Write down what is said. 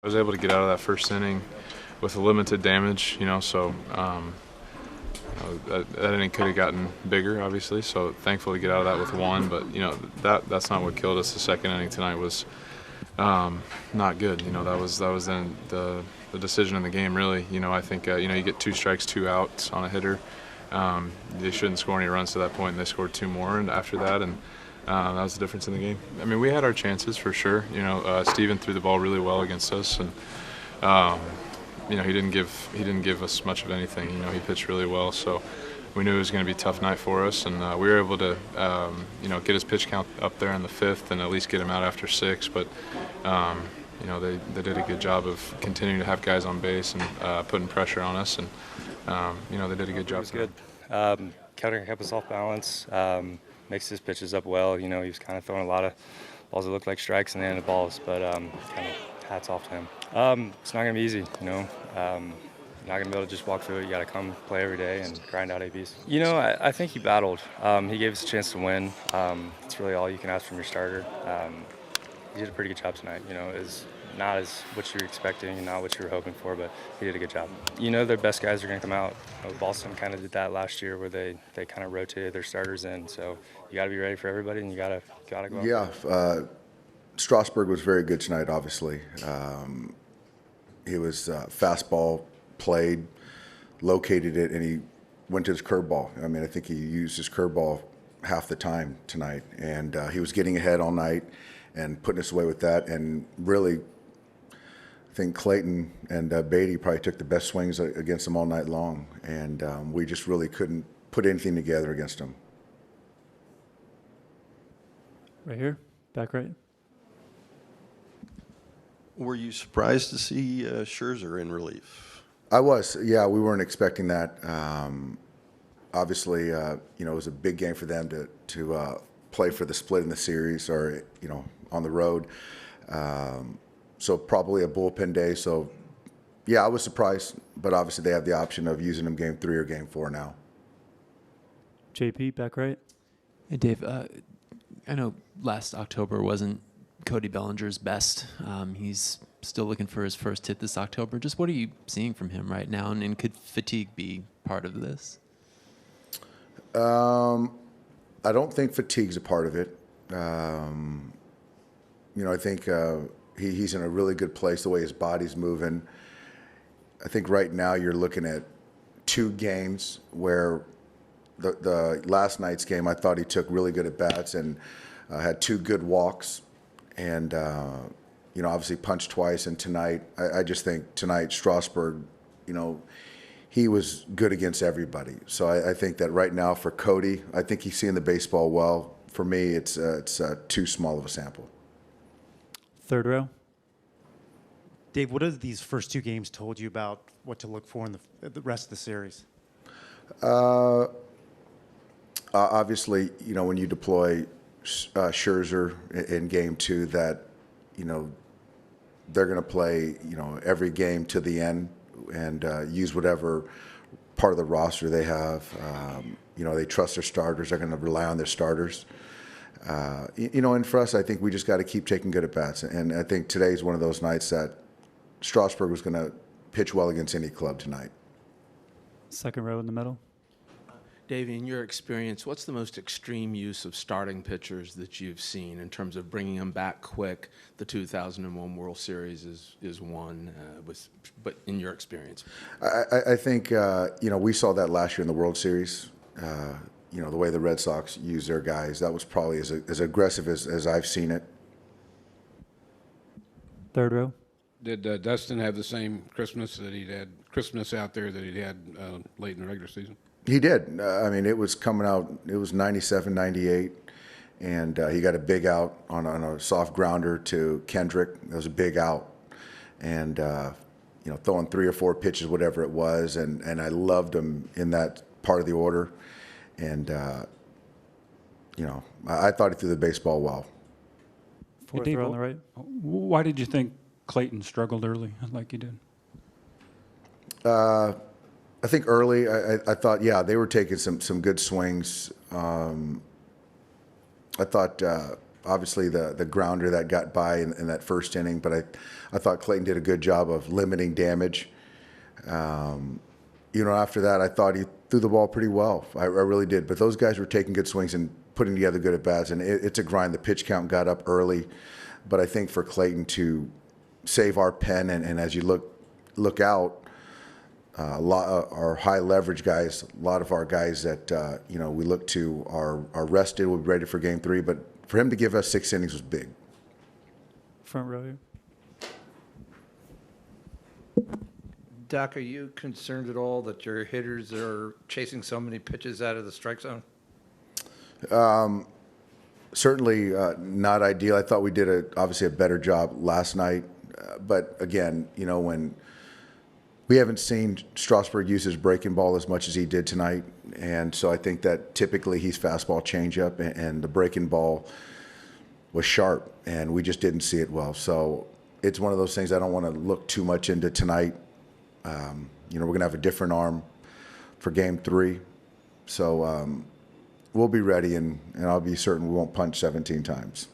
I was able to get out of that first inning with a limited damage, so that inning could have gotten bigger, obviously. So thankful to get out of that with one, but that's not what killed us. The second inning tonight was not good. That was then the decision in the game, really. I think you get 2 strikes, 2 outs on a hitter. They shouldn't score any runs to that point, and they scored 2 more and after that, and that was the difference in the game. I mean, we had our chances for sure. Steven threw the ball really well against us, and he didn't give us much of anything. He pitched really well, so we knew it was going to be a tough night for us, and we were able to get his pitch count up there in the 5th and at least get him out after 6. But they did a good job of continuing to have guys on base and putting pressure on us, and they did a good job. It was good. Kettering kept us off balance. Mixed his pitches up well. He was kind of throwing a lot of balls that looked like strikes and they ended balls, but kind of hats off to him. It's not going to be easy, You're not going to be able to just walk through it. You got to come play every day and grind out ABs. I think he battled. He gave us a chance to win. It's really all you can ask from your starter. He did a pretty good job tonight. Is not as what you were expecting and not what you were hoping for, but he did a good job. Their best guys are going to come out. Boston kind of did that last year where they kind of rotated their starters in. So you got to be ready for everybody, and you got to go out. Yeah, Strasburg was very good tonight, obviously. He was fastball, played, located it, and he went to his curveball. I mean, I think he used his curveball half the time tonight, and he was getting ahead all night and putting us away with that. And really, I think Clayton and Beatty probably took the best swings against him all night long, and we just really couldn't put anything together against him. Right here, back right. Were you surprised to see Scherzer in relief? I was, yeah. We weren't expecting that. Obviously, it was a big game for them to play for the split in the series, or on the road. So probably a bullpen day. So, yeah, I was surprised, but obviously they have the option of using them game 3 or game 4 now. JP, back right. Hey, Dave. I know last October wasn't Cody Bellinger's best. He's still looking for his first hit this October. Just what are you seeing from him right now, and could fatigue be part of this? I don't think fatigue's a part of it. I think he's in a really good place, the way his body's moving. I think right now you're looking at 2 games where the last night's game, I thought he took really good at-bats and had 2 good walks, and obviously punched twice. And tonight, I just think tonight Strasburg, he was good against everybody. So I think that right now for Cody, I think he's seeing the baseball well. For me, it's too small of a sample. Third row. Dave, what have these first 2 games told you about what to look for in the rest of the series? Obviously, when you deploy Scherzer in game 2, that, they're going to play, every game to the end and use whatever part of the roster they have. They trust their starters. They're going to rely on their starters. And for us, I think we just got to keep taking good at-bats. And I think today's one of those nights that Strasburg was going to pitch well against any club tonight. Second row in the middle. Dave, in your experience, what's the most extreme use of starting pitchers that you've seen in terms of bringing them back quick? The 2001 World Series is one, but in your experience? I think, we saw that last year in the World Series. The way the Red Sox use their guys, that was probably as aggressive as I've seen it. Third row. Did Dustin have the same Christmas out there that he'd had late in the regular season? He did. It was coming out. It was 97, 98, and he got a big out on a soft grounder to Kendrick. It was a big out, and throwing 3 or 4 pitches, whatever it was, and I loved him in that part of the order, and I thought he threw the baseball well. Fourth row on the right. Why did you think Clayton struggled early like he did? I think early, I thought, they were taking some good swings. I thought obviously the grounder that got by in that first inning, but I thought Clayton did a good job of limiting damage. After that, I thought he threw the ball pretty well. I really did. But those guys were taking good swings and putting together good at-bats, and it's a grind. The pitch count got up early. But I think for Clayton to save our pen, and as you look out, a lot of our high leverage guys, a lot of our guys that we look to are rested, will be ready for Game 3. But for him to give us 6 innings was big. Front row here. Doc, are you concerned at all that your hitters are chasing so many pitches out of the strike zone? Certainly not ideal. I thought we did obviously a better job last night. But again, when we haven't seen Strasburg use his breaking ball as much as he did tonight. And so I think that typically he's fastball changeup, and the breaking ball was sharp, and we just didn't see it well. So it's one of those things I don't want to look too much into tonight. We're going to have a different arm for Game 3. So we'll be ready, and I'll be certain we won't punch 17 times.